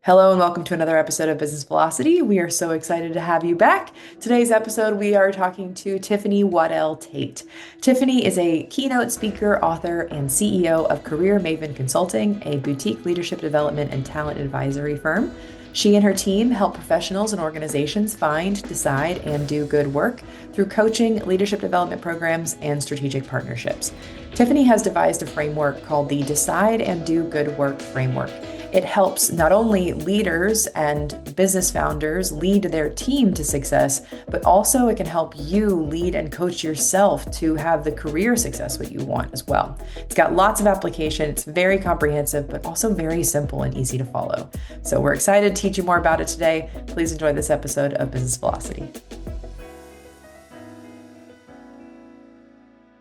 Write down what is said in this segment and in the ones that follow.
Hello and welcome to another episode of Business Velocity. We are so excited to have you back. Today's episode, we are talking to Tiffany Waddell Tate. Tiffany is a keynote speaker, author, and CEO of Career Maven Consulting, a boutique leadership development and talent advisory firm. She and her team help professionals and organizations find, decide, and do good work through coaching, leadership development programs, and strategic partnerships. Tiffany has devised a framework called the Decide and Do Good Work Framework. It helps not only leaders and business founders lead their team to success, but also it can help you lead and coach yourself to have the career success what you want as well. It's got lots of application. It's very comprehensive, but also very simple and easy to follow. So we're excited to teach you more about it today. Please enjoy this episode of Business Velocity.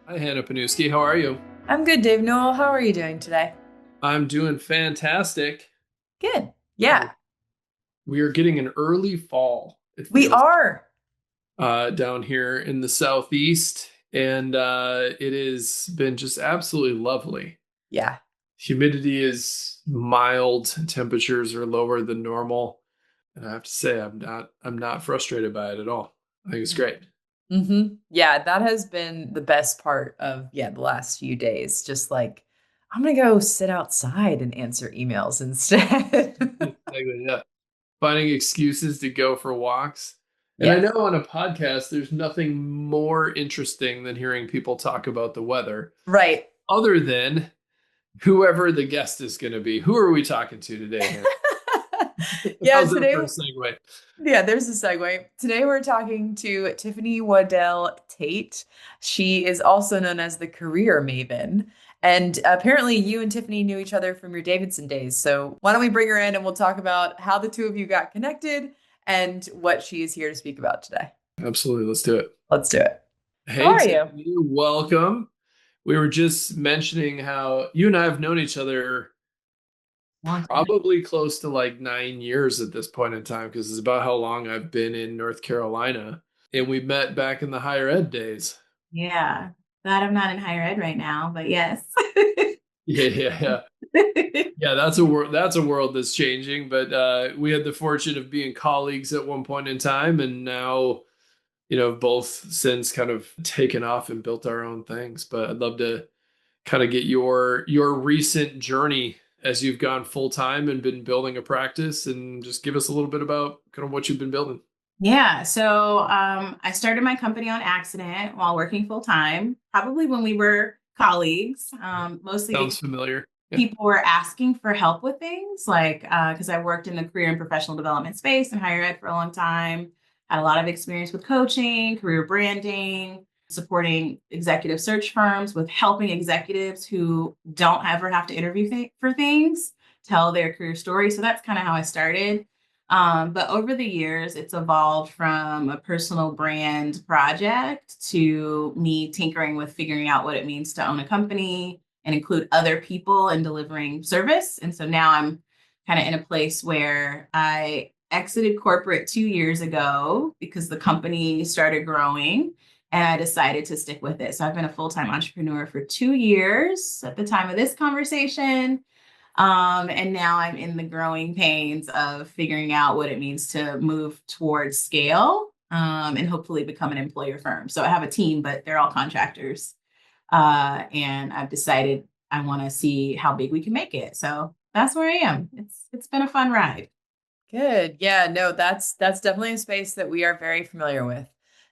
Hi, Hannah Panuski. How are you? I'm good, Dave Newell. How are you doing today? I'm doing fantastic. Good. Yeah, We are getting an early fall, it we feels, are. down here in the southeast, and it has been just absolutely lovely. Yeah. Humidity is mild, temperatures are lower than normal, and I have to say I'm not frustrated by it at all. I think it's great. Yeah, that has been the best part of the last few days. Just like I'm gonna go sit outside and answer emails instead. Exactly, yeah. Finding excuses to go for walks. And I Yes. know on a podcast, there's nothing more interesting than hearing people talk about the weather, Right. other than whoever the guest is going to be. Who are we talking to today, Hannah? Yeah, How's that today for a segue? there's a segue. Today we're talking to Tiffany Waddell Tate. She is also known as the Career Maven. And apparently you and Tiffany knew each other from your Davidson days. So why don't we bring her in and we'll talk about how the two of you got connected and what she is here to speak about today. Absolutely. Let's do it. Let's do it. How Hey, are you? Tiffany, welcome. We were just mentioning how you and I have known each other Long time. probably close to like 9 years at this point in time, because it's about how long I've been in North Carolina. And we met back in the higher ed days. Yeah, glad I'm not in higher ed right now, but yes. Yeah, yeah, yeah. Yeah, that's a world that's changing, but we had the fortune of being colleagues at one point in time, and now, both since kind of taken off and built our own things. But I'd love to kind of get your recent journey as you've gone full time and been building a practice, and just give us a little bit about kind of what you've been building. Yeah, so I started my company on accident while working full time, probably when we were colleagues, mostly because Sounds familiar. Yeah. people were asking for help with things like because I worked in the career and professional development space in higher ed for a long time, had a lot of experience with coaching, career branding, supporting executive search firms with helping executives who don't ever have to interview for things tell their career story. So that's kind of how I started. But over the years, it's evolved from a personal brand project to me tinkering with figuring out what it means to own a company and include other people in delivering service. And so now I'm kind of in a place where I exited corporate 2 years ago because the company started growing and I decided to stick with it. So I've been a full-time entrepreneur for 2 years at the time of this conversation. And now I'm in the growing pains of figuring out what it means to move towards scale and hopefully become an employer firm. So I have a team, but they're all contractors. And I've decided I want to see how big we can make it. So that's where I am. It's been a fun ride. Good. Yeah, no, that's definitely a space that we are very familiar with.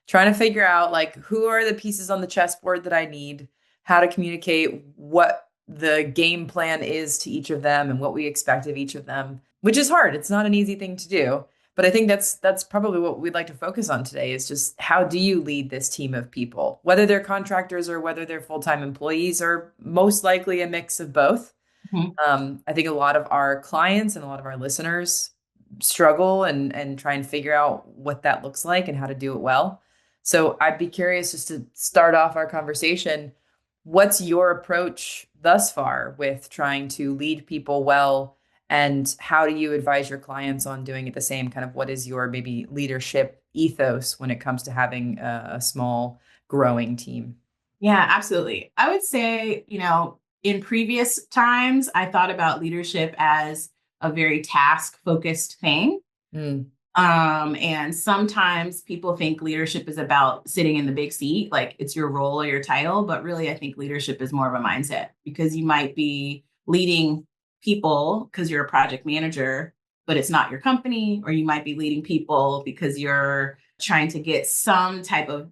Trying to figure out like who are the pieces on the chessboard that I need, how to communicate what the game plan is to each of them and what we expect of each of them, which is hard. It's not an easy thing to do. But I think that's probably what we'd like to focus on today is just how do you lead this team of people, whether they're contractors or whether they're full-time employees or most likely a mix of both. Mhm. I think a lot of our clients and a lot of our listeners struggle and try and figure out what that looks like and how to do it well. So I'd be curious just to start off our conversation. What's your approach thus far with trying to lead people well? And how do you advise your clients on doing it the same? Kind of what is your maybe leadership ethos when it comes to having a small growing team? Yeah, absolutely. I would say, in previous times, I thought about leadership as a very task focused thing. Mm. And sometimes people think leadership is about sitting in the big seat, like it's your role or your title. But really, I think leadership is more of a mindset, because you might be leading people because you're a project manager, but it's not your company, or you might be leading people because you're trying to get some type of,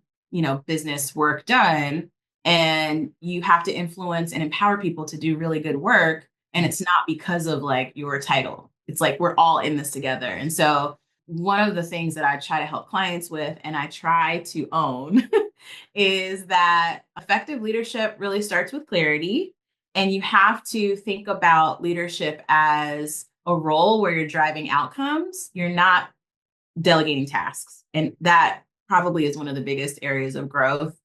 business work done, and you have to influence and empower people to do really good work. And it's not because of like your title. It's like we're all in this together. And so one of the things that I try to help clients with, and I try to own, is that effective leadership really starts with clarity. And you have to think about leadership as a role where you're driving outcomes. You're not delegating tasks. And that probably is one of the biggest areas of growth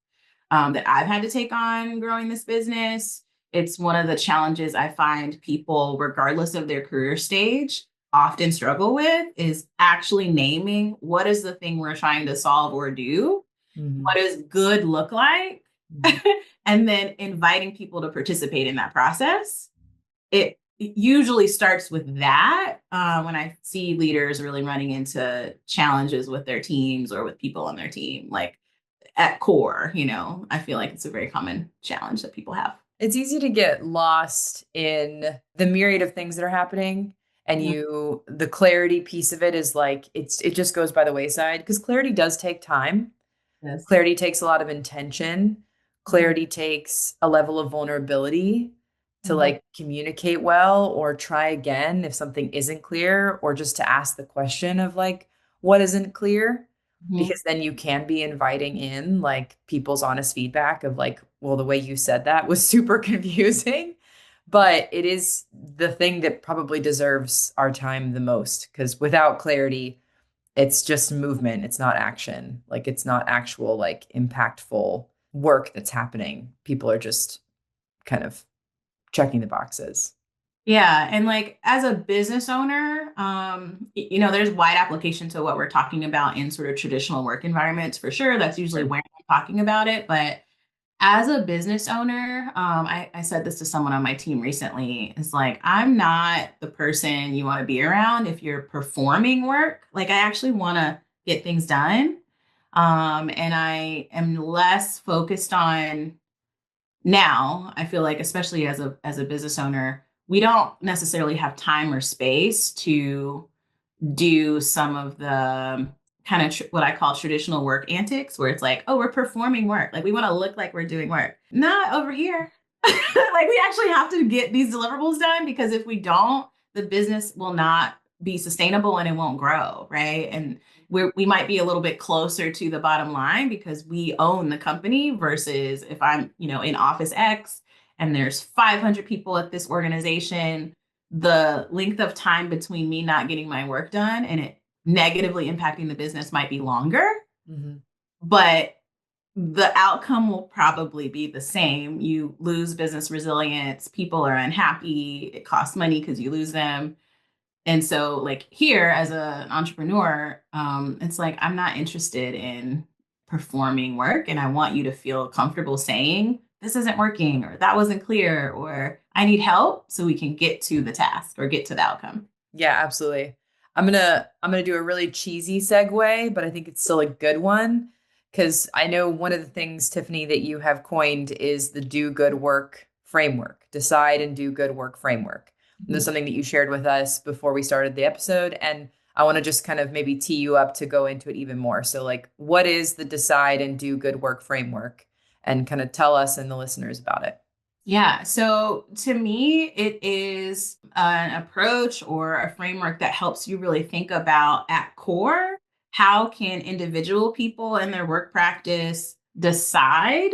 that I've had to take on growing this business. It's one of the challenges I find people, regardless of their career stage, often struggle with, is actually naming what is the thing we're trying to solve or do. Mm-hmm. What does good look like? Mm-hmm. And then inviting people to participate in that process. It usually starts with that when I see leaders really running into challenges with their teams or with people on their team, like at core, I feel like it's a very common challenge that people have. It's easy to get lost in the myriad of things that are happening. And the clarity piece of it is like, it just goes by the wayside, because clarity does take time. Yes. Clarity takes a lot of intention. Clarity takes a level of vulnerability to like communicate well, or try again if something isn't clear, or just to ask the question of like, what isn't clear? Because then you can be inviting in like people's honest feedback of like, well, the way you said that was super confusing. But it is the thing that probably deserves our time the most, because without clarity, it's just movement. It's not action. Like, it's not actual, like, impactful work that's happening. People are just kind of checking the boxes. Yeah. And like as a business owner, there's wide application to what we're talking about in sort of traditional work environments for sure. That's usually where I'm talking about it. But as a business owner, I said this to someone on my team recently. It's like, I'm not the person you want to be around if you're performing work. Like, I actually want to get things done. And I am less focused on now. I feel like, especially as a business owner, we don't necessarily have time or space to do some of the kind of what I call traditional work antics, where it's like, oh, we're performing work. Like, we want to look like we're doing work. Not over here. Like, we actually have to get these deliverables done, because if we don't, the business will not be sustainable and it won't grow. Right. And we might be a little bit closer to the bottom line because we own the company, versus if I'm, in office X and there's 500 people at this organization, the length of time between me not getting my work done and it negatively impacting the business might be longer, but the outcome will probably be the same. You lose business resilience, people are unhappy, it costs money because you lose them. And so like here as an entrepreneur, it's like, I'm not interested in performing work, and I want you to feel comfortable saying, this isn't working, or that wasn't clear, or I need help so we can get to the task or get to the outcome. Yeah, absolutely. I'm gonna do a really cheesy segue, but I think it's still a good one, because I know one of the things, Tiffany, that you have coined is the do good work framework, decide and do good work framework. This is something that you shared with us before we started the episode, and I want to just kind of maybe tee you up to go into it even more. So like, what is the decide and do good work framework? And kind of tell us and the listeners about it. Yeah. So to me, it is an approach or a framework that helps you really think about, at core, how can individual people in their work practice decide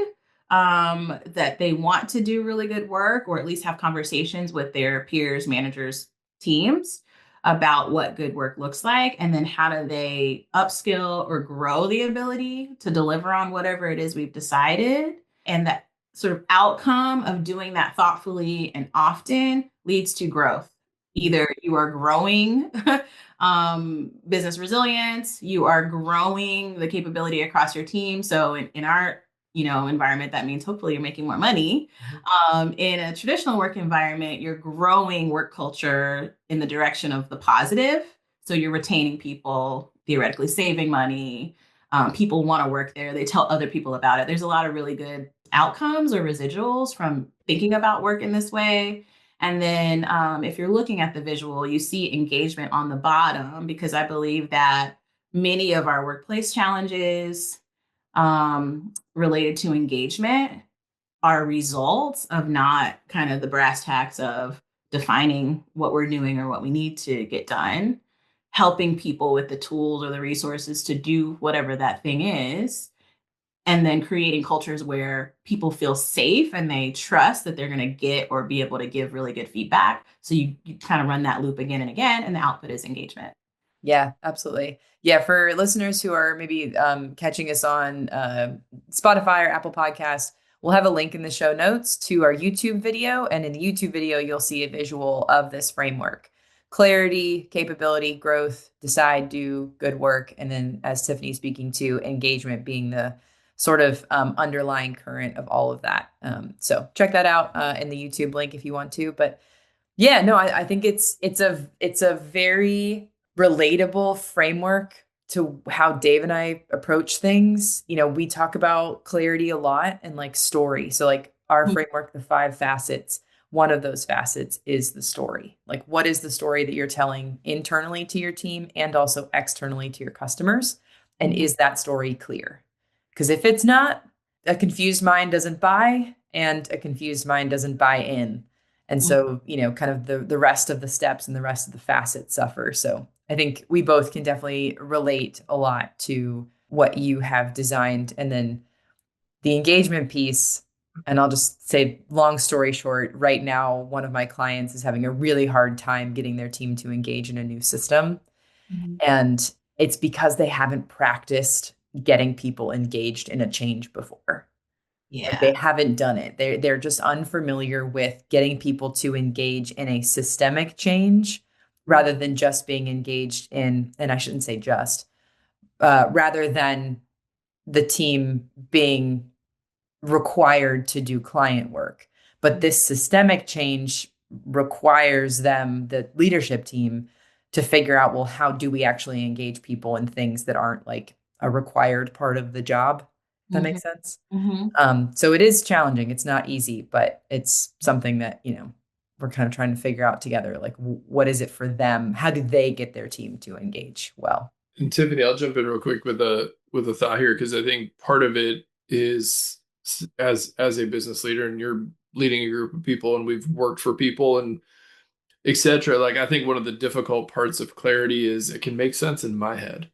that they want to do really good work, or at least have conversations with their peers, managers, teams about what good work looks like, and then how do they upskill or grow the ability to deliver on whatever it is we've decided. And that sort of outcome of doing that thoughtfully and often leads to growth. Either you are growing business resilience, you are growing the capability across your team. So in our environment, that means hopefully you're making more money. In a traditional work environment, you're growing work culture in the direction of the positive. So you're retaining people, theoretically saving money. People want to work there. They tell other people about it. There's a lot of really good outcomes or residuals from thinking about work in this way. And then if you're looking at the visual, you see engagement on the bottom, because I believe that many of our workplace challenges related to engagement are results of not kind of the brass tacks of defining what we're doing or what we need to get done, helping people with the tools or the resources to do whatever that thing is, and then creating cultures where people feel safe and they trust that they're going to get or be able to give really good feedback. So you kind of run that loop again and again, and the output is engagement. Yeah, absolutely. Yeah, for listeners who are maybe catching us on Spotify or Apple Podcasts, we'll have a link in the show notes to our YouTube video. And in the YouTube video, you'll see a visual of this framework: clarity, capability, growth, decide, do, good work. And then, as Tiffany's speaking to, engagement being the sort of underlying current of all of that. So check that out in the YouTube link if you want to. But yeah, no, I think it's a very relatable framework to how Dave and I approach things. We talk about clarity a lot and like story. So like our framework, the 5 facets, one of those facets is the story. Like, what is the story that you're telling internally to your team and also externally to your customers? And is that story clear? Because if it's not, a confused mind doesn't buy, and a confused mind doesn't buy in. And so, kind of the rest of the steps and the rest of the facets suffer. So I think we both can definitely relate a lot to what you have designed. And then the engagement piece, and I'll just say, long story short, right now, one of my clients is having a really hard time getting their team to engage in a new system. And it's because they haven't practiced getting people engaged in a change before. Yeah. Like, they haven't done it. They're just unfamiliar with getting people to engage in a systemic change rather than just being engaged in, and I shouldn't say just, rather than the team being required to do client work. But this systemic change requires them, the leadership team, to figure out, well, how do we actually engage people in things that aren't like a required part of the job? That makes sense. So it is challenging. It's not easy, but it's something that, we're kind of trying to figure out together. Like, what is it for them? How do they get their team to engage well? And Tiffany, I'll jump in real quick with a thought here, because I think part of it is, as a business leader, and you're leading a group of people, and we've worked for people and etc. Like, I think one of the difficult parts of clarity is it can make sense in my head,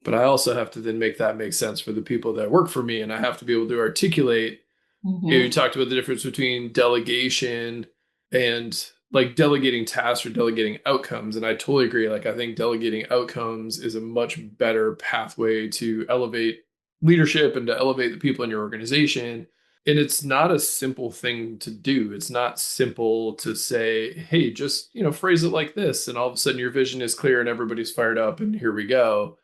but I also have to then make that make sense for the people that work for me. And I have to be able to articulate, you talked about the difference between delegation and like delegating tasks or delegating outcomes. And I totally agree. Like, I think delegating outcomes is a much better pathway to elevate leadership and to elevate the people in your organization. And it's not a simple thing to do. It's not simple to say, hey, just, phrase it like this. And all of a sudden your vision is clear and everybody's fired up and here we go.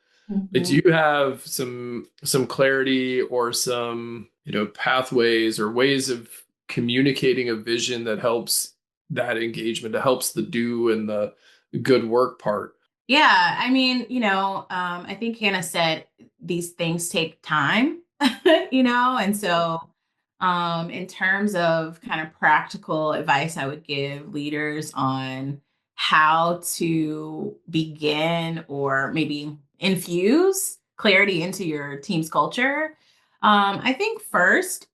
Like, do you have some clarity or some, pathways or ways of communicating a vision that helps that engagement, that helps the do and the good work part? Yeah. I mean, I think Hannah said these things take time, and so in terms of kind of practical advice I would give leaders on how to begin or maybe infuse clarity into your team's culture. I think first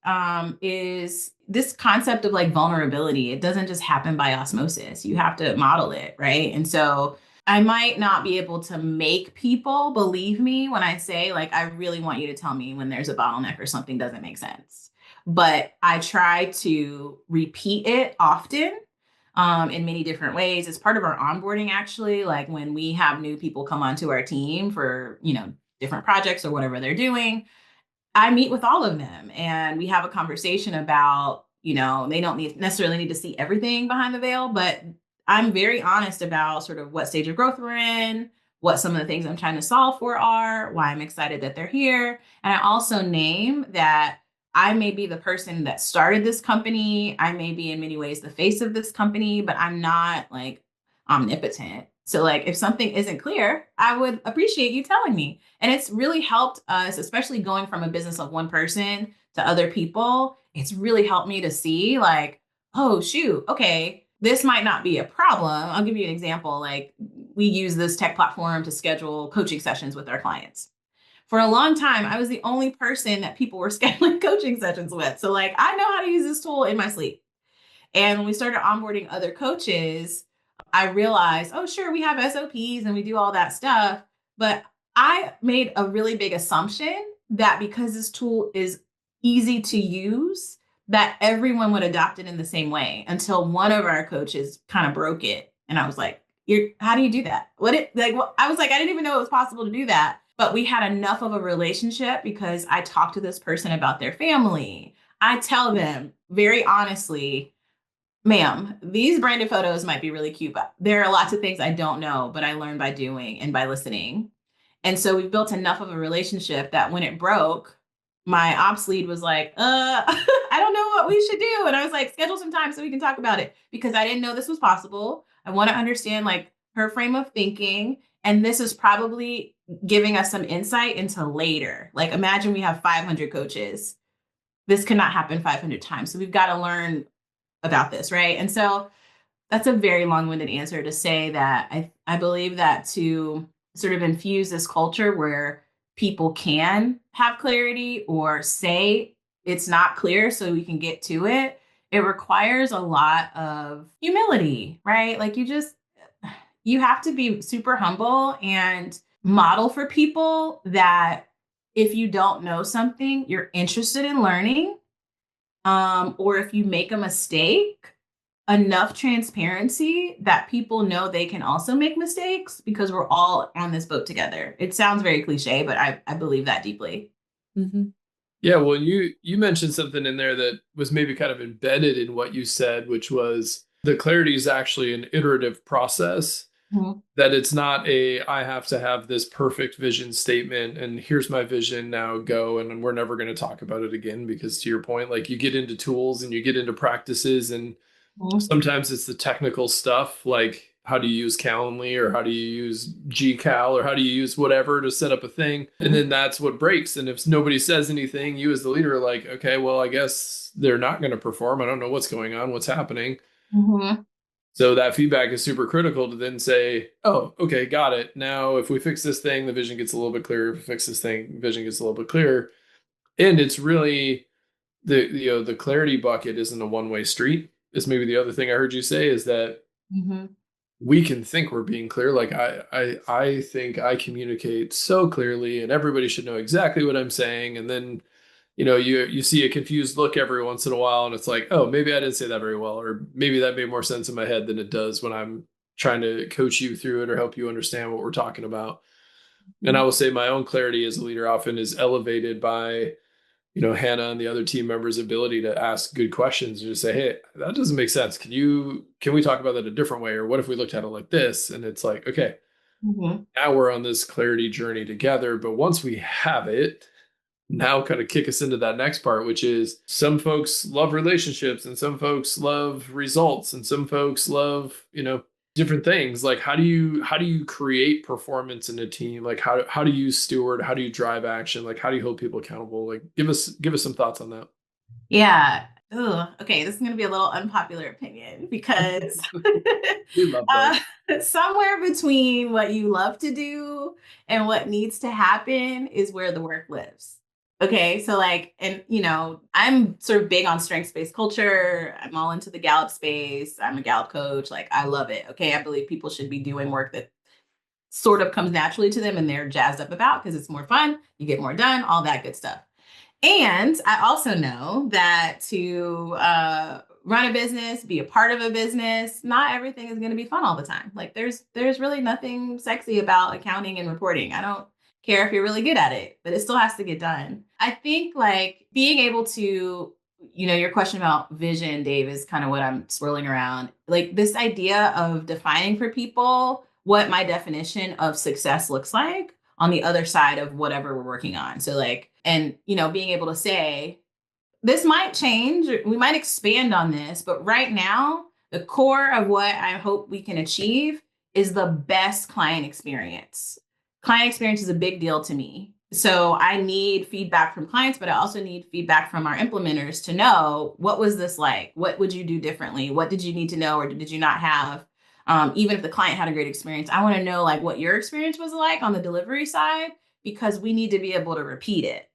is this concept of like vulnerability. It doesn't just happen by osmosis. You have to model it, right? And so I might not be able to make people believe me when I say, like, I really want you to tell me when there's a bottleneck or something doesn't make sense. But I try to repeat it often in many different ways. It's part of our onboarding, actually. Like, when we have new people come onto our team for, different projects or whatever they're doing, I meet with all of them and we have a conversation about, they don't necessarily need to see everything behind the veil, but I'm very honest about sort of what stage of growth we're in, what some of the things I'm trying to solve for are, why I'm excited that they're here. And I also name that I may be the person that started this company. I may be in many ways the face of this company, but I'm not like omnipotent. So like if something isn't clear, I would appreciate you telling me. And it's really helped us, especially going from a business of one person to other people. It's really helped me to see like, oh shoot, okay, this might not be a problem. I'll give you an example. Like we use this tech platform to schedule coaching sessions with our clients. For a long time, I was the only person that people were scheduling coaching sessions with. So like I know how to use this tool in my sleep. And when we started onboarding other coaches, I realized, oh, sure, we have SOPs and we do all that stuff. But I made a really big assumption that because this tool is easy to use, that everyone would adopt it in the same way until one of our coaches kind of broke it. And I was like, how do you do that? I was like, I didn't even know it was possible to do that. But we had enough of a relationship because I talked to this person about their family. I tell them very honestly, ma'am, these branded photos might be really cute, but there are lots of things I don't know, but I learned by doing and by listening. And so we've built enough of a relationship that when it broke, my ops lead was like, I don't know what we should do. And I was like, schedule some time so we can talk about it because I didn't know this was possible. I want to understand like her frame of thinking. And this is probably giving us some insight into later. Like imagine we have 500 coaches. This cannot happen 500 times. So we've got to learn about this, right? And so that's a very long-winded answer to say that I believe that to sort of infuse this culture where people can have clarity or say it's not clear so we can get to it, it requires a lot of humility, right? Like you have to be super humble and model for people that if you don't know something, you're interested in learning, or if you make a mistake, enough transparency that people know they can also make mistakes because we're all on this boat together. It sounds very cliche, but I believe that deeply. Mm-hmm. Yeah, well, you mentioned something in there that was maybe kind of embedded in what you said, which was the clarity is actually an iterative process. Mm-hmm. That it's not I have to have this perfect vision statement and here's my vision, now go, and we're never going to talk about it again, because to your point, like you get into tools and you get into practices and sometimes it's the technical stuff, like how do you use Calendly or how do you use GCal or how do you use whatever to set up a thing, and then that's what breaks. And if nobody says anything, you as the leader are like, okay, well, I guess they're not going to perform. I don't know what's going on, what's happening. Mm-hmm. So that feedback is super critical to then say, oh, okay, got it. Now, if we fix this thing, the vision gets a little bit clearer. If we fix this thing, vision gets a little bit clearer. And it's really the clarity bucket isn't a one-way street. Is maybe the other thing I heard you say is that Mm-hmm. we can think we're being clear. Like I think I communicate so clearly and everybody should know exactly what I'm saying. And then you see a confused look every once in a while, and it's like, oh, maybe I didn't say that very well, or maybe that made more sense in my head than it does when I'm trying to coach you through it or help you understand what we're talking about. And I will say my own clarity as a leader often is elevated by, Hannah and the other team members' ability to ask good questions and just say, hey, that doesn't make sense. Can we talk about that a different way? Or what if we looked at it like this? And it's like, okay, Mm-hmm. now we're on this clarity journey together. But once we have it, now kind of kick us into that next part, which is some folks love relationships and some folks love results and some folks love, different things. Like how do you create performance in a team? Like how do you steward? How do you drive action? Like how do you hold people accountable? Like give us some thoughts on that. Yeah. Ooh, okay, this is going to be a little unpopular opinion because We love those. somewhere between what you love to do and what needs to happen is where the work lives. Okay, so like, and I'm sort of big on strengths-based culture. I'm all into the Gallup space. I'm a Gallup coach. Like, I love it. Okay, I believe people should be doing work that sort of comes naturally to them and they're jazzed up about because it's more fun. You get more done, all that good stuff. And I also know that to run a business, be a part of a business, not everything is going to be fun all the time. Like there's really nothing sexy about accounting and reporting. I don't care if you're really good at it, but it still has to get done. I think like being able to, your question about vision, Dave, is kind of what I'm swirling around. Like this idea of defining for people what my definition of success looks like on the other side of whatever we're working on. So like, and, being able to say, this might change. We might expand on this, but right now, the core of what I hope we can achieve is the best client experience. Client experience is a big deal to me. So I need feedback from clients, but I also need feedback from our implementers to know, what was this like? What would you do differently? What did you need to know or did you not have? Even if the client had a great experience, I want to know like what your experience was like on the delivery side, because we need to be able to repeat it.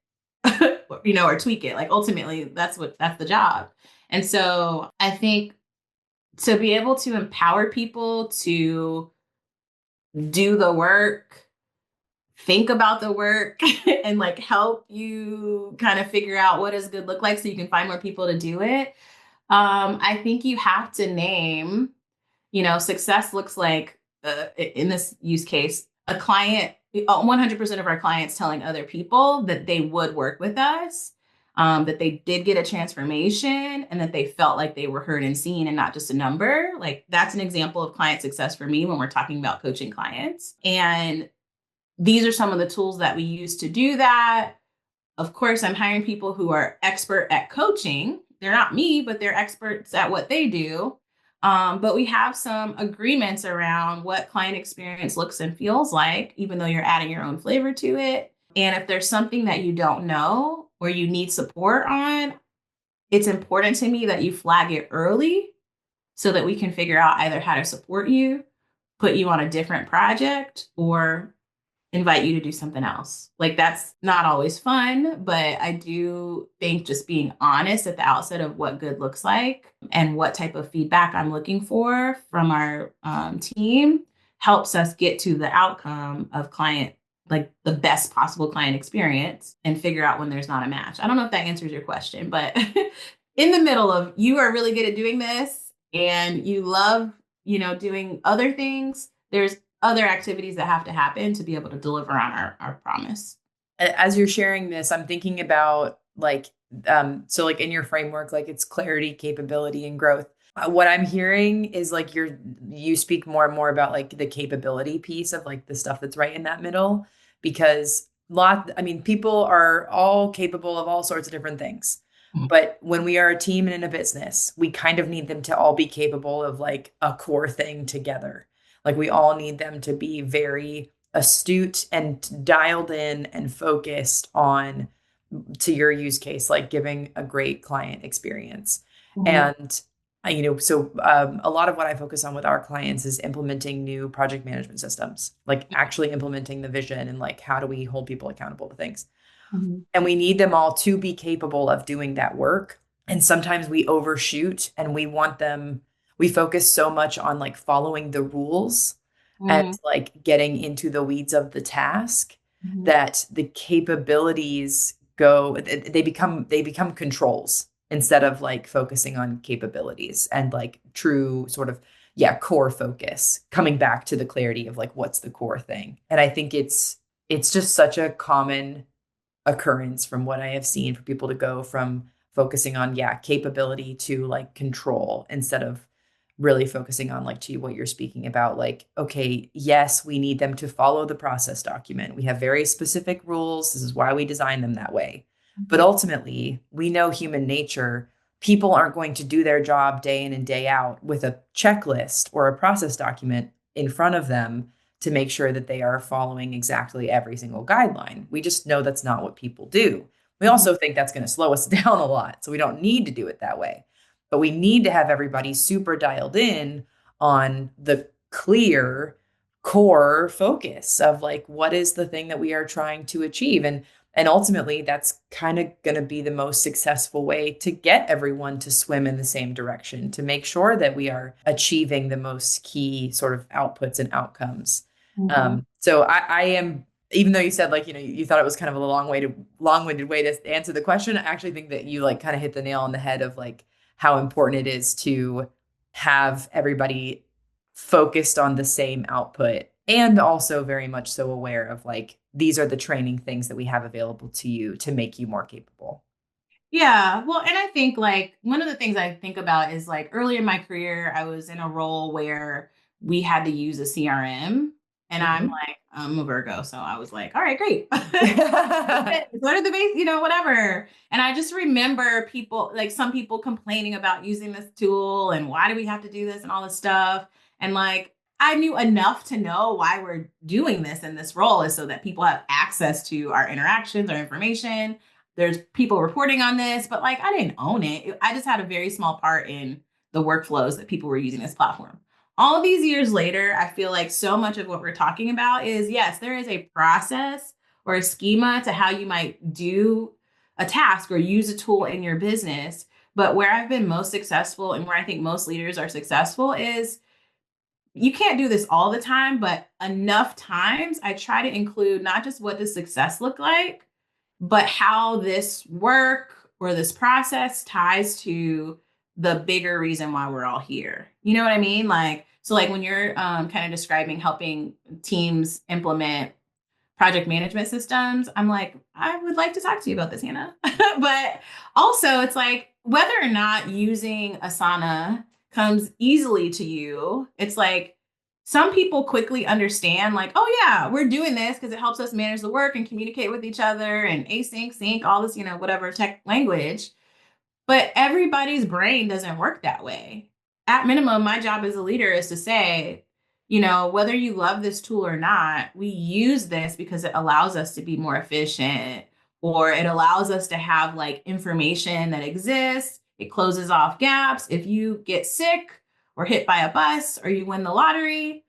Or tweak it. Like ultimately, that's the job. And so I think to be able to empower people to do the work, think about the work, and like help you kind of figure out what does good look like so you can find more people to do it. I think you have to name, success looks like, in this use case, a client, 100% of our clients telling other people that they would work with us, that they did get a transformation and that they felt like they were heard and seen and not just a number. Like that's an example of client success for me when we're talking about coaching clients. And these are some of the tools that we use to do that. Of course, I'm hiring people who are expert at coaching. They're not me, but they're experts at what they do. But we have some agreements around what client experience looks and feels like, even though you're adding your own flavor to it. And if there's something that you don't know or you need support on, it's important to me that you flag it early so that we can figure out either how to support you, put you on a different project, or invite you to do something else. Like that's not always fun, but I do think just being honest at the outset of what good looks like and what type of feedback I'm looking for from our team helps us get to the outcome of client, like the best possible client experience, and figure out when there's not a match. I don't know if that answers your question, but in the middle of you are really good at doing this and you love, doing other things, there's other activities that have to happen to be able to deliver on our promise. As you're sharing this, I'm thinking about like, so like in your framework, like it's clarity, capability, and growth. What I'm hearing is like you speak more and more about like the capability piece of like the stuff that's right in that middle, because people are all capable of all sorts of different things. But when we are a team and in a business, we kind of need them to all be capable of like a core thing together. Like we all need them to be very astute and dialed in and focused on, to your use case, like giving a great client experience. And a lot of what I focus on with our clients is implementing new project management systems, like actually implementing the vision and like how do we hold people accountable to things. And we need them all to be capable of doing that work. And sometimes we overshoot and we focus so much on like following the rules and like getting into the weeds of the task that the capabilities they become controls instead of like focusing on capabilities and like true sort of, core focus, coming back to the clarity of like, what's the core thing. And I think it's just such a common occurrence from what I have seen for people to go from focusing on, capability to like control instead of really focusing on like to what you're speaking about. Like, okay, yes, we need them to follow the process document. We have very specific rules. This is why we design them that way. But ultimately, we know human nature. People aren't going to do their job day in and day out with a checklist or a process document in front of them to make sure that they are following exactly every single guideline. We just know that's not what people do. We also think that's going to slow us down a lot. So we don't need to do it that way. But we need to have everybody super dialed in on the clear core focus of like, what is the thing that we are trying to achieve? And ultimately, that's kind of going to be the most successful way to get everyone to swim in the same direction, to make sure that we are achieving the most key sort of outputs and outcomes. So I am, even though you said like, you thought it was kind of a long-winded way to answer the question, I actually think that you like kind of hit the nail on the head of like how important it is to have everybody focused on the same output, and also very much so aware of like, these are the training things that we have available to you to make you more capable. Yeah. Well, and I think like one of the things I think about is like early in my career, I was in a role where we had to use a CRM. And I'm like, I'm a Virgo, so I was like, all right, great. What are the base, whatever. And I just remember people, like some people complaining about using this tool and why do we have to do this and all this stuff. And like, I knew enough to know why we're doing this in this role is so that people have access to our interactions, our information. There's people reporting on this, but like, I didn't own it. I just had a very small part in the workflows that people were using this platform. All these years later, I feel like so much of what we're talking about is, yes, there is a process or a schema to how you might do a task or use a tool in your business. But where I've been most successful and where I think most leaders are successful is you can't do this all the time, but enough times I try to include not just what does success look like, but how this work or this process ties to the bigger reason why we're all here. You know what I mean? Like, so like when you're kind of describing helping teams implement project management systems, I'm like, I would like to talk to you about this, Hannah. But also it's like whether or not using Asana comes easily to you, it's like some people quickly understand like, oh yeah, we're doing this because it helps us manage the work and communicate with each other and async, sync, all this, whatever tech language. But everybody's brain doesn't work that way. At minimum, my job as a leader is to say, whether you love this tool or not, we use this because it allows us to be more efficient, or it allows us to have like information that exists. It closes off gaps. If you get sick or hit by a bus or you win the lottery,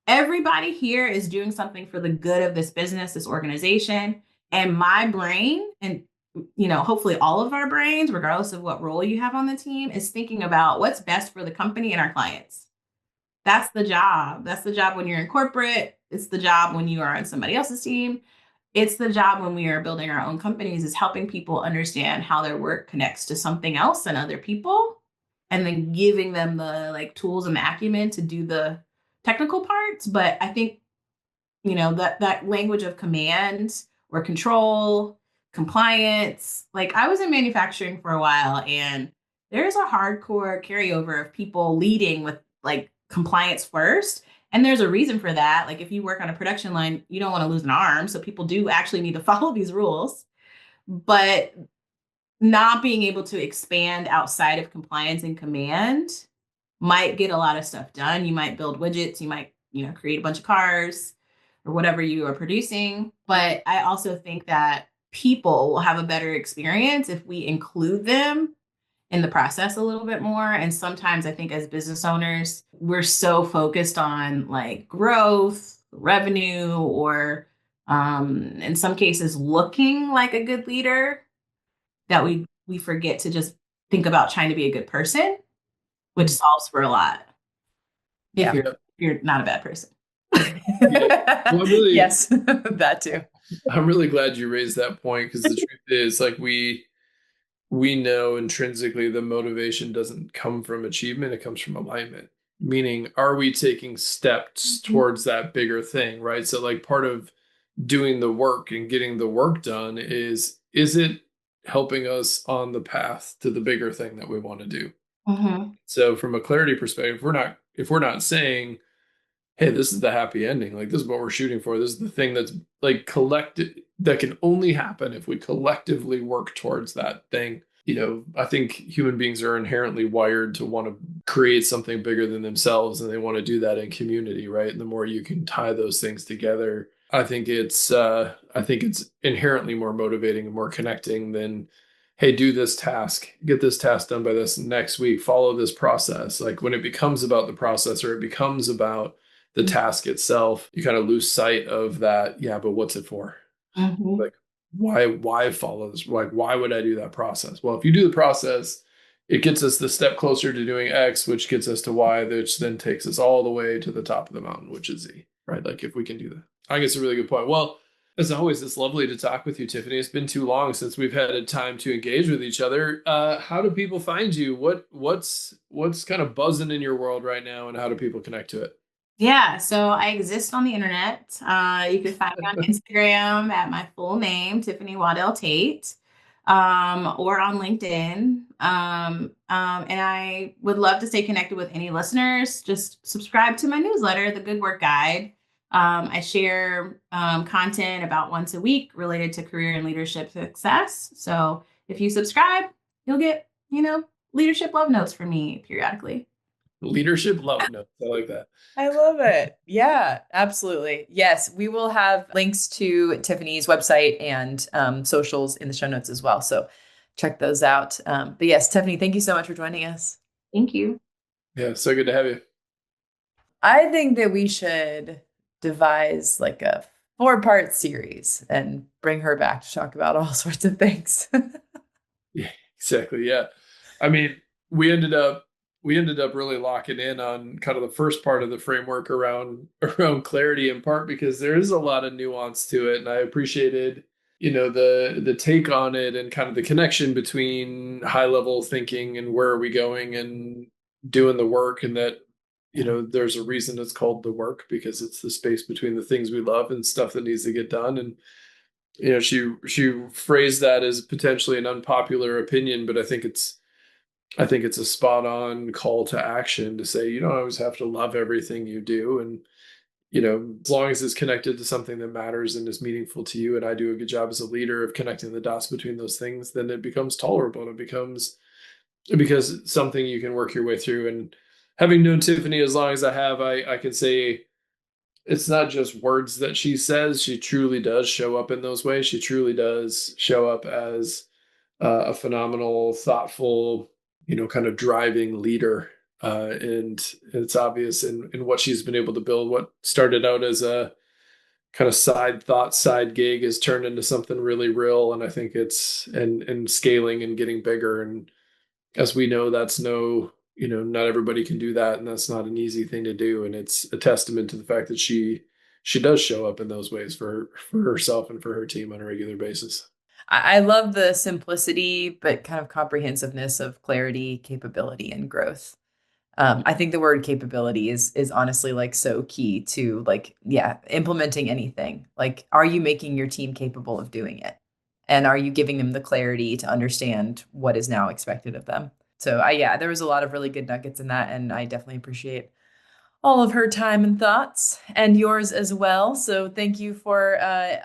everybody here is doing something for the good of this business, this organization. And my brain, and hopefully all of our brains, regardless of what role you have on the team, is thinking about what's best for the company and our clients. That's the job. That's the job when you're in corporate. It's the job when you are on somebody else's team. It's the job when we are building our own companies, is helping people understand how their work connects to something else and other people, and then giving them the like tools and the acumen to do the technical parts. But I think, that language of command or control, compliance, like I was in manufacturing for a while, and there's a hardcore carryover of people leading with like compliance first. And there's a reason for that. Like if you work on a production line, you don't want to lose an arm. So people do actually need to follow these rules. But not being able to expand outside of compliance and command might get a lot of stuff done. You might build widgets, you might, create a bunch of cars or whatever you are producing. But I also think that people will have a better experience if we include them in the process a little bit more. And sometimes I think as business owners, we're so focused on like growth, revenue, or in some cases looking like a good leader, that we forget to just think about trying to be a good person, which solves for a lot if you're not a bad person. Yeah. Well, yes, that too. I'm really glad you raised that point, because the truth is like we know intrinsically the motivation doesn't come from achievement, it comes from alignment. Meaning, are we taking steps towards that bigger thing, right? So like part of doing the work and getting the work done is it helping us on the path to the bigger thing that we want to do? So from a clarity perspective, if we're not saying, hey, this is the happy ending, like this is what we're shooting for, this is the thing that's like collected, that can only happen if we collectively work towards that thing. I think human beings are inherently wired to want to create something bigger than themselves, and they want to do that in community, right? And the more you can tie those things together, I think it's inherently more motivating and more connecting than, hey, do this task, get this task done by this next week, follow this process. Like when it becomes about the process, or it becomes about the task itself, you kind of lose sight of that. Yeah, but what's it for? Like, why follow this? Like, why would I do that process? Well, if you do the process, it gets us the step closer to doing X, which gets us to Y, which then takes us all the way to the top of the mountain, which is Z, right? Like if we can do that. I guess a really good point. Well, as always, it's lovely to talk with you, Tiffany. It's been too long since we've had a time to engage with each other. How do people find you? What's kind of buzzing in your world right now, and how do people connect to it? Yeah, so I exist on the internet. You can find me on Instagram at my full name, Tiffany Waddell Tate, or on LinkedIn. And I would love to stay connected with any listeners. Just subscribe to my newsletter, The Good Work Guide. I share content about once a week related to career and leadership success. So if you subscribe, you'll get, leadership love notes from me periodically. Leadership love notes. I like that. I love it. Yeah, absolutely. Yes, we will have links to Tiffany's website and socials in the show notes as well. So check those out. But yes, Tiffany, thank you so much for joining us. Thank you. Yeah, so good to have you. I think that we should devise like a 4-part series and bring her back to talk about all sorts of things. Yeah, exactly. Yeah. I mean, we ended up really locking in on kind of the first part of the framework around clarity, in part because there is a lot of nuance to it. And I appreciated, the take on it and kind of the connection between high level thinking and where are we going and doing the work, and that, there's a reason it's called the work, because it's the space between the things we love and stuff that needs to get done. And she phrased that as potentially an unpopular opinion, but I think it's a spot on call to action to say, you don't always have to love everything you do. And, as long as it's connected to something that matters and is meaningful to you, and I do a good job as a leader of connecting the dots between those things, then it becomes tolerable. It becomes something you can work your way through. And having known Tiffany as long as I have, I can say it's not just words that she says. She truly does show up in those ways. She truly does show up as a phenomenal, thoughtful, kind of driving leader. And it's obvious in what she's been able to build. What started out as a kind of side gig has turned into something really real. And I think it's and scaling and getting bigger. And as we know, that's not everybody can do that, and that's not an easy thing to do. And it's a testament to the fact that she does show up in those ways for herself and for her team on a regular basis. I love the simplicity, but kind of comprehensiveness of clarity, capability, and growth. I think the word capability is honestly like so key to implementing anything. Like, are you making your team capable of doing it? And are you giving them the clarity to understand what is now expected of them? So there was a lot of really good nuggets in that, and I definitely appreciate all of her time and thoughts, and yours as well. So thank you for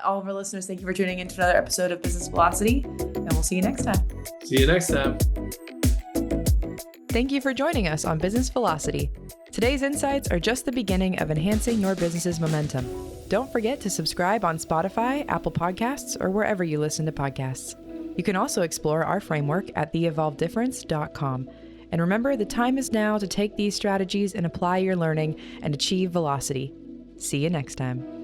all of our listeners. Thank you for tuning into another episode of Business Velocity, and we'll see you next time. See you next time. Thank you for joining us on Business Velocity. Today's insights are just the beginning of enhancing your business's momentum. Don't forget to subscribe on Spotify, Apple Podcasts, or wherever you listen to podcasts. You can also explore our framework at theevolveddifference.com. And remember, the time is now to take these strategies and apply your learning and achieve velocity. See you next time.